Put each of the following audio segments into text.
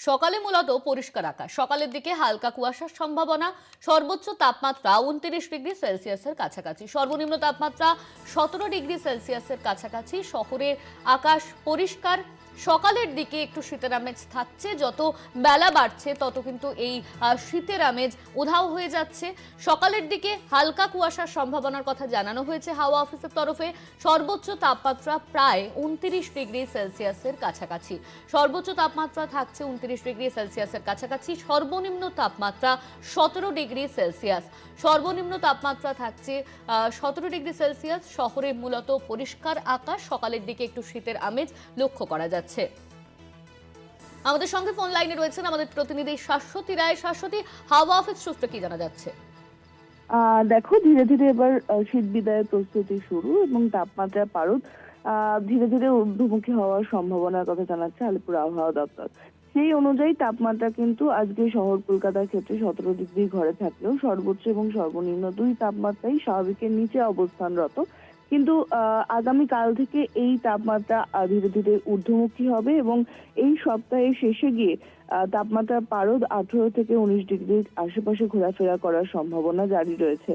সকালে মূলত পরিষ্কার আকাশ, সকালের দিকে হালকা কুয়াশার সম্ভাবনা। সর্বোচ্চ তাপমাত্রা 29 ডিগ্রি সেলসিয়াসের কাছাকাছি, সর্বনিম্ন তাপমাত্রা 17 ডিগ্রি সেলসিয়াসের কাছাকাছি। শহরের আকাশ পরিষ্কার। সকালের দিকে একটু শীতের আমেজ থাকছে, যত বেলা বাড়ছে তত কিন্তু এই শীতের আমেজ উধাও হয়ে যাচ্ছে। সকালের দিকে হালকা কুয়াশার সম্ভাবনার কথা জানানো হয়েছে হাওয়া অফিসের তরফে। সর্বোচ্চ তাপমাত্রা প্রায় 29 ডিগ্রি সেলসিয়াসের কাছাকাছি, সর্বোচ্চ তাপমাত্রা থাকছে 29 ডিগ্রি সেলসিয়াসের কাছাকাছি। সর্বনিম্ন তাপমাত্রা 17 ডিগ্রি সেলসিয়াস, সর্বনিম্ন তাপমাত্রা থাকছে 17 ডিগ্রি সেলসিয়াস। শহরে মূলত পরিষ্কার আকাশ, সকালের দিকে একটু শীতের আমেজ লক্ষ্য করা যাচ্ছে। আমাদের সঙ্গে ফোন লাইনে রয়েছেন আমাদের প্রতিনিধি শাশ্বতী রায়। শাশ্বতী, হাওয়া অফিস সূত্রে কি জানা যাচ্ছে? দেখো, ধীরে ধীরে এবার শীত বিদায়ের প্রস্তুতি শুরু এবং তাপমাত্রার পারদ ধীরে ধীরে ঊর্ধ্বমুখী হওয়ার সম্ভাবনার কথা জানাচ্ছে আলিপুর আবহাওয়া দপ্তর। সেই অনুযায়ী তাপমাত্রা কিন্তু আজকে শহর কলকাতার ক্ষেত্রে 17 ডিগ্রি ঘরে থাকলেও সর্বোচ্চ এবং সর্বনিম্ন দুই তাপমাত্রাই স্বাভাবিকের নিচে অবস্থানরত। কিন্তু আগামীকাল থেকে এই তাপমাত্রা ধীরে ধীরে ঊর্ধ্বমুখী হবে এবং এই সপ্তাহের শেষে গিয়ে তাপমাত্রার পারদ 18 থেকে 19 ডিগ্রির আশেপাশে ঘোরাফেরা করার সম্ভাবনা জারি রয়েছে।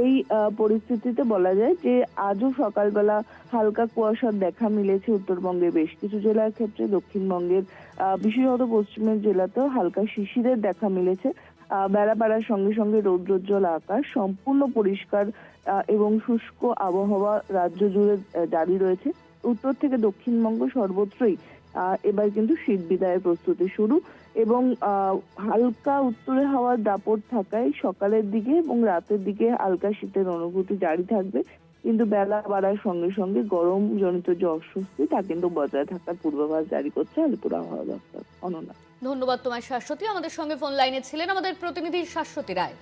এই পরিস্থিতিতে বলা যায় যে আজও সকালবেলা হালকা কুয়াশার দেখা মিলেছে উত্তরবঙ্গের বেশ কিছু জেলার ক্ষেত্রে। দক্ষিণবঙ্গের বিশেষত পশ্চিমের জেলাতেও হালকা শিশিরের দেখা মিলেছে। বেলা বাড়ার সঙ্গে সঙ্গে রৌদ্রোজ্জ্বল আকাশ, সম্পূর্ণ পরিষ্কার এবং শুষ্ক আবহাওয়া রাজ্য জুড়ে জারি রয়েছে। উত্তর থেকে দক্ষিণবঙ্গ সর্বত্রই এবার কিন্তু শীত বিদায়ের প্রস্তুতি শুরু এবং হালকা উত্তরে হাওয়ার দাপট থাকায় সকালের দিকে এবং রাতের দিকে হালকা শীতের অনুভূতি জারি থাকবে। কিন্তু বেলা বাড়ার সঙ্গে সঙ্গে গরম জনিত যে অস্বস্তি তা কিন্তু বজায় থাকার পূর্বাভাস জারি করছে আলিপুর আবহাওয়া দপ্তর। অনন্যা, ধন্যবাদ তোমায় শাশ্বতী। আমাদের সঙ্গে ফোন লাইনে ছিলেন আমাদের প্রতিনিধি শাশ্বতী রায়।